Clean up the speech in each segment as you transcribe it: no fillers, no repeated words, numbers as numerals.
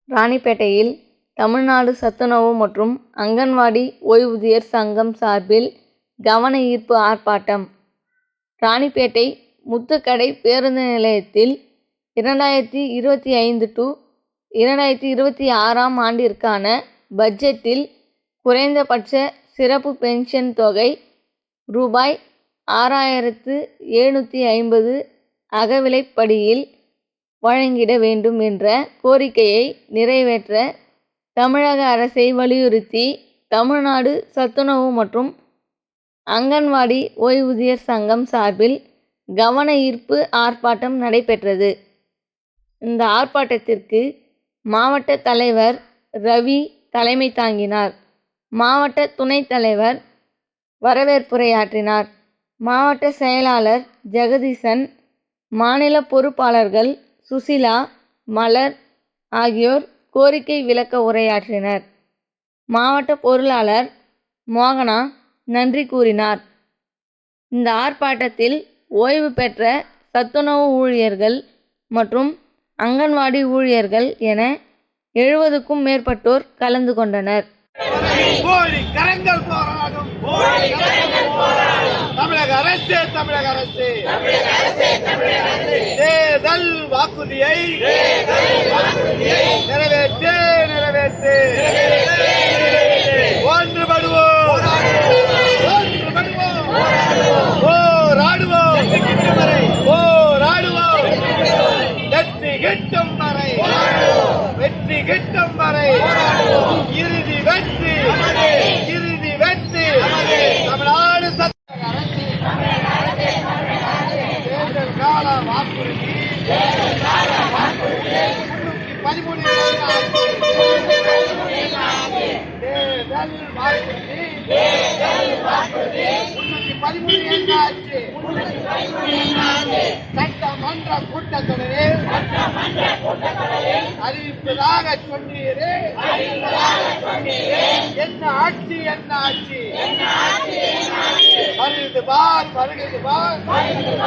ராணிப்பேட்டையில் தமிழ்நாடு சத்துணவு மற்றும் அங்கன்வாடி ஓய்வூதியர் சங்கம் சார்பில் கவன ஈர்ப்பு ஆர்ப்பாட்டம். ராணிப்பேட்டை முத்துக்கடை பேருந்து நிலையத்தில் 2025 to 2026 ஆண்டிற்கான பட்ஜெட்டில் குறைந்தபட்ச சிறப்பு பென்ஷன் தொகை ரூபாய் 6750 அகவிலைப்படியில் வழங்கிட வேண்டும் என்ற கோரிக்கையை நிறைவேற்ற தமிழக அரசை வலியுறுத்தி தமிழ்நாடு சத்துணவு மற்றும் அங்கன்வாடி ஓய்வூதியர் சங்கம் சார்பில் கவன ஈர்ப்பு ஆர்ப்பாட்டம் நடைபெற்றது. இந்த ஆர்ப்பாட்டத்திற்கு மாவட்ட தலைவர் ரவி தலைமை தாங்கினார். மாவட்ட துணைத் தலைவர் வரவேற்புரையாற்றினார். மாவட்ட செயலாளர் ஜெகதீசன், மாநில பொறுப்பாளர்கள் சுசிலா, மலர் ஆகியோர் கோரிக்கை விளக்க உரையாற்றினர். மாவட்ட பொருளாளர் மோகனா நன்றி கூறினார். இந்த ஆர்ப்பாட்டத்தில் ஓய்வு பெற்ற சத்துணவு ஊழியர்கள் மற்றும் அங்கன்வாடி ஊழியர்கள் என 70க்கும் மேற்பட்டோர் கலந்து கொண்டனர். தமிழக அரசு தேர்தல் வாக்குறுதியை நிறைவேற்று ஒன்றுபடுவோம், போராடுவோம், வெற்றி கிட்டும் வரை இறுதி வெற்றி தமிழ்நாடு தேர்தல் கால வாக்குறுதி 13 ஆச்சு. சட்டமன்ற கூட்டத்தொடரில் அறிவிப்பதாக சொன்னீரே, என்ன ஆட்சி வருகிறது பார்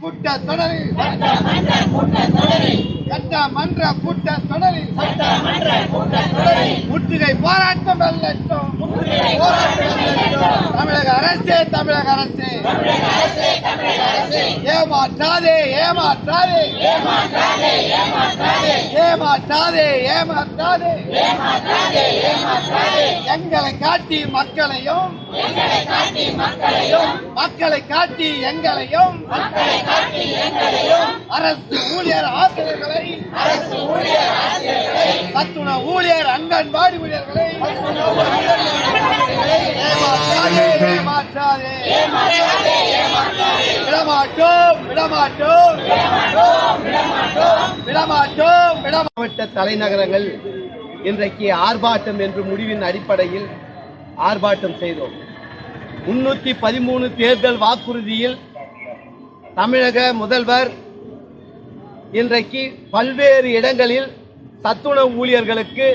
கூட்டத்தொடரில் சட்டமன்ற கூட்டத்தொடரில் முற்றுகை போராட்டம் வெல்லட்டும். தமிழக அரசே ஏமாற்றாதே எங்களை காட்டி மக்களையும் மக்களை காட்டி எங்களையும் அரசு ஊழியர் ஆசிரியர்களை சத்துணவு ஊழியர் அங்கன்வாடி ஊழியர்களை ஏமாற்றாதே விடமாட்டோம். மாவட்ட தலைநகரங்கள் இன்றைக்கு ஆர்ப்பாட்டம் என்ற முடிவின் அடிப்படையில் ஆர்ப்பாட்டம் செய்தோம். 313 தேர்தல் வாக்குறுதியில் தமிழக முதல்வர் இன்றைக்கு பல்வேறு இடங்களில் சத்துணவு ஊழியர்களுக்கு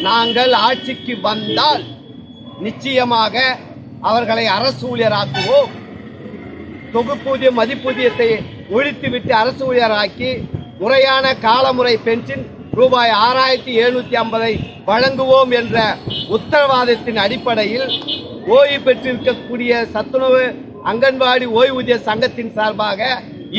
நாங்கள் ஆட்சிக்கு வந்தால் நிச்சயமாக அவர்களை அரசு ஊழியராக்குவோம், தொகுப்பூதிய மதிப்பூதியத்தை ஒழித்துவிட்டு அரசு ஊழியராக்கி முறையான காலமுறை பென்ஷன் ரூபாய் 6750 வழங்குவோம் என்ற உத்தரவாதத்தின் அடிப்படையில் ஓய்வு பெற்றிருக்கக்கூடிய சத்துணவு அங்கன்வாடி ஓய்வூதிய சங்கத்தின் சார்பாக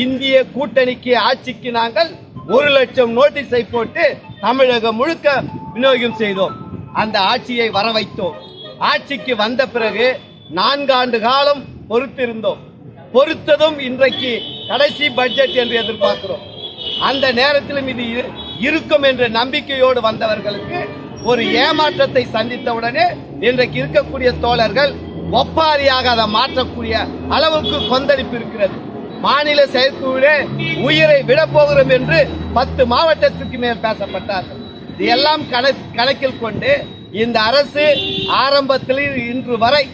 இந்திய கூட்டணிக்கு ஆட்சிக்கு நாங்கள் 1 லட்சம் நோட்டீஸை போட்டு தமிழகம் முழுக்க விநியோகம் செய்தோம். அந்த ஆட்சியை வர வைத்தோம். ஆட்சிக்கு வந்த பிறகு 4 ஆண்டு காலம் பொறுத்ததும் இன்றைக்கு கடைசி பட்ஜெட் என்று எதிர்பார்க்கிறோம். அந்த நேரத்திலும் இது இருக்கும் என்ற நம்பிக்கையோடு வந்தவர்களுக்கு ஒரு ஏமாற்றத்தை சந்தித்தவுடனே இன்றைக்கு இருக்கக்கூடிய தோழர்கள் ஒப்பாரியாக அதை மாற்றக்கூடிய அளவுக்கு கொந்தளிப்பு இருக்கிறது. மாநில செயற்குழுவே உயிரை விட போகிறோம் என்று 10 மாவட்டத்திற்கு மேல் பேசப்பட்டார்கள். இதெல்லாம் கணக்கில் கொண்டு இந்த அரசு ஆரம்பத்தில் இன்று வரை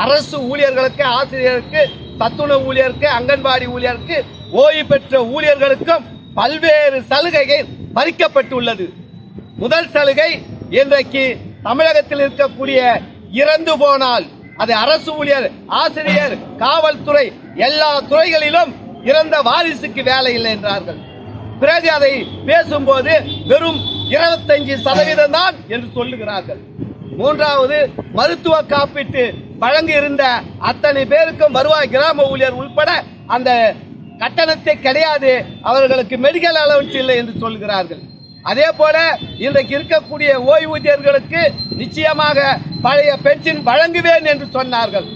அரசு ஊழியர்களுக்கு, ஆசிரியருக்கு, சத்துணவு ஊழியருக்கு, அங்கன்வாடி ஊழியருக்கு, ஓய்வு பெற்ற ஊழியர்களுக்கும் பல்வேறு சலுகைகள் பறிக்கப்பட்டுள்ளது. முதல் சலுகை இன்றைக்கு தமிழகத்தில் இருக்கக்கூடிய இறந்து போனால் அது அரசு ஊழியர், ஆசிரியர், காவல்துறை எல்லா துறைகளிலும் இறந்த வாரிசுக்கு வேலை இல்லை என்றார்கள். பிறகு அதை பேசும்போது வெறும் 25% தான் என்று சொல்லுகிறார்கள். மூன்றாவது, மருத்துவ காப்பீட்டு வழங்கி இருந்த அத்தனை பேருக்கும் வருவாய் கிராம ஊழியர் உள்பட அந்த கட்டணத்தை கிடையாது, அவர்களுக்கு மெடிக்கல் அலவன்ஸ் இல்லை என்று சொல்கிறார்கள். அதே போல இன்றைக்கு இருக்கக்கூடிய ஓய்வூதியர்களுக்கு நிச்சயமாக பழைய பென்ஷன் வழங்குவேன் என்று சொன்னார்கள்.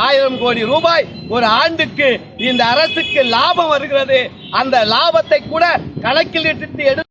1000 கோடி ரூபாய் ஒரு ஆண்டுக்கு இந்த அரசுக்கு லாபம் வருகிறது. அந்த லாபத்தை கூட கணக்கில் எடுத்து